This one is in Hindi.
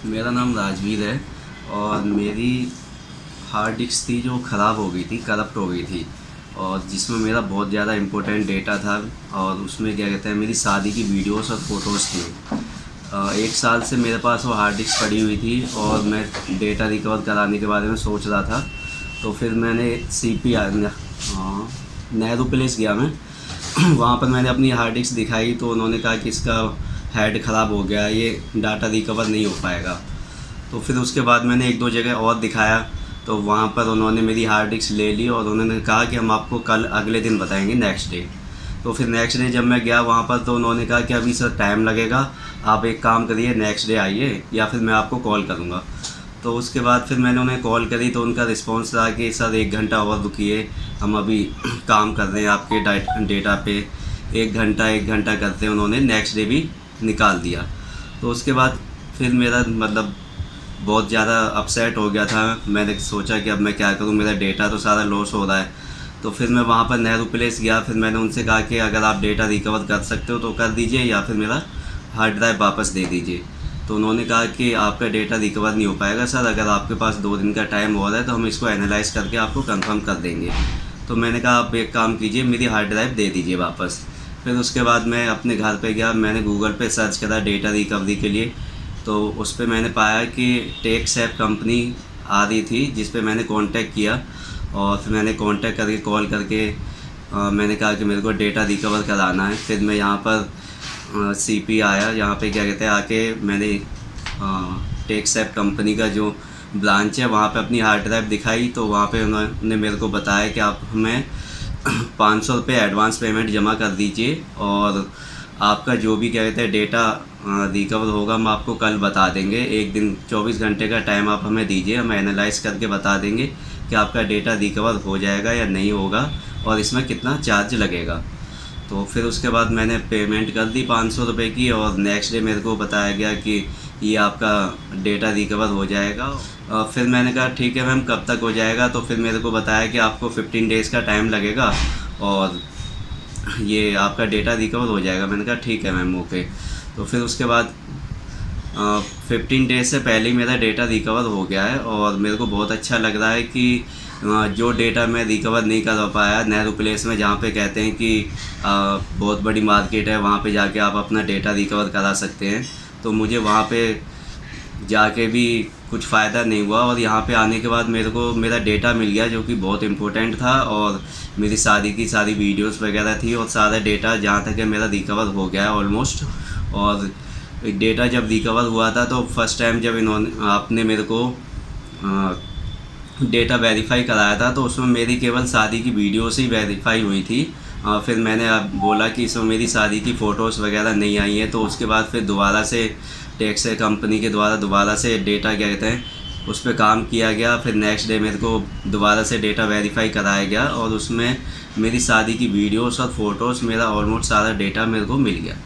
मेरा नाम राजवीर है और मेरी हार्ड डिस्क थी जो ख़राब हो गई थी, करप्ट हो गई थी और जिसमें मेरा बहुत ज़्यादा इम्पोर्टेंट डेटा था और उसमें क्या कहते हैं मेरी शादी की वीडियोस और फ़ोटोज़ थी। 1 साल से मेरे पास वो हार्ड डिस्क पड़ी हुई थी और मैं डेटा रिकवर कराने के बारे में सोच रहा था। तो फिर मैंने नेहरू प्लेस गया मैं वहाँ पर मैंने अपनी हार्ड डिस्क दिखाई तो उन्होंने कहा कि इसका हेड ख़राब हो गया, ये डाटा रिकवर नहीं हो पाएगा। तो फिर उसके बाद मैंने 1-2 जगह और दिखाया तो वहाँ पर उन्होंने मेरी हार्ड डिस्क ले ली और उन्होंने कहा कि हम आपको कल अगले दिन बताएंगे, नेक्स्ट डे। तो फिर नेक्स्ट डे जब मैं गया वहाँ पर तो उन्होंने कहा कि अभी सर टाइम लगेगा, आप एक काम करिए नेक्स्ट डे आइए या फिर मैं आपको कॉल करूँगा। तो उसके बाद फिर मैंने उन्हें कॉल करी तो उनका रिस्पांस था कि सर 1 घंटा और रुकिए, हम अभी काम कर रहे हैं आपके डेटा पे। 1 घंटा करते उन्होंने नेक्स्ट डे भी निकाल दिया। तो उसके बाद फिर मेरा मतलब बहुत ज़्यादा अपसेट हो गया था। मैंने सोचा कि अब मैं क्या करूं, मेरा डेटा तो सारा लॉस हो रहा है। तो फिर मैं वहाँ पर नेहरू प्लेस गया, फिर मैंने उनसे कहा कि अगर आप डेटा रिकवर कर सकते हो तो कर दीजिए या फिर मेरा हार्ड ड्राइव वापस दे दीजिए। तो उन्होंने कहा कि आपका डेटा रिकवर नहीं हो पाएगा सर, अगर आपके पास 2 दिन का टाइम हो रहा है तो हम इसको एनालाइज़ करके आपको कंफर्म कर देंगे। तो मैंने कहा आप एक काम कीजिए, मेरी हार्ड ड्राइव दे दीजिए वापस। फिर उसके बाद मैं अपने घर पे गया, मैंने गूगल पे सर्च करा डेटा रिकवरी के लिए। तो उस पर मैंने पाया कि टेक्सएप कंपनी आ रही थी जिस पे मैंने कांटेक्ट किया और फिर मैंने कांटेक्ट करके कॉल करके मैंने कहा कि मेरे को डेटा रिकवर कराना है। फिर मैं यहाँ पर सीपी आया, यहाँ पे क्या कहते हैं आके मैंने टेक्सएप कंपनी का जो ब्रांच है वहाँ पे अपनी हार्ड ड्राइव दिखाई। तो वहाँ पे उन्होंने मेरे को बताया कि आप हमें 500 रुपये एडवांस पेमेंट जमा कर दीजिए और आपका जो भी क्या कहते हैं डेटा रिकवर होगा हम आपको कल बता देंगे। 1 दिन 24 घंटे का टाइम आप हमें दीजिए, हम एनालाइज़ करके बता देंगे कि आपका डेटा रिकवर हो जाएगा या नहीं होगा और इसमें कितना चार्ज लगेगा। तो फिर उसके बाद मैंने पेमेंट कर दी 500 रुपये की और नेक्स्ट डे मेरे को बताया गया कि ये आपका डेटा रिकवर हो जाएगा। फिर मैंने कहा ठीक है मैम, कब तक हो जाएगा? तो फिर मेरे को बताया कि आपको 15 डेज़ का टाइम लगेगा और ये आपका डेटा रिकवर हो जाएगा। मैंने कहा ठीक है मैम, ओके। तो फिर उसके बाद 15 डेज़ से पहले ही मेरा डेटा रिकवर हो गया है और मेरे को बहुत अच्छा लग रहा है कि जो डेटा मैं रिकवर नहीं कर पाया नेहरू प्लेस में, जहाँ पे कहते हैं कि बहुत बड़ी मार्केट है, वहाँ पे जाके आप अपना डेटा रिकवर करा सकते हैं, तो मुझे वहाँ पे जाके भी कुछ फ़ायदा नहीं हुआ और यहाँ पे आने के बाद मेरे को मेरा डेटा मिल गया जो कि बहुत इम्पोर्टेंट था और मेरी शादी की सारी वीडियोस वगैरह थी और सारा डेटा जहाँ तक है मेरा रिकवर हो गया है ऑलमोस्ट। और डेटा जब रिकवर हुआ था तो फर्स्ट टाइम जब आपने मेरे को डेटा वेरीफाई कराया था तो उसमें मेरी केवल शादी की वीडियोस ही वेरीफाई हुई थी। फिर मैंने अब बोला कि इसमें मेरी शादी की फ़ोटोज़ वगैरह नहीं आई हैं, तो उसके बाद फिर दोबारा से टेक्स कंपनी के द्वारा दोबारा से डेटा क्या कहते हैं उस पर काम किया गया। फिर नेक्स्ट डे मेरे को दोबारा से डेटा वेरीफाई कराया गया और उसमें मेरी शादी की वीडियोस और फ़ोटोज़, मेरा ऑलमोस्ट सारा डेटा मेरे को मिल गया।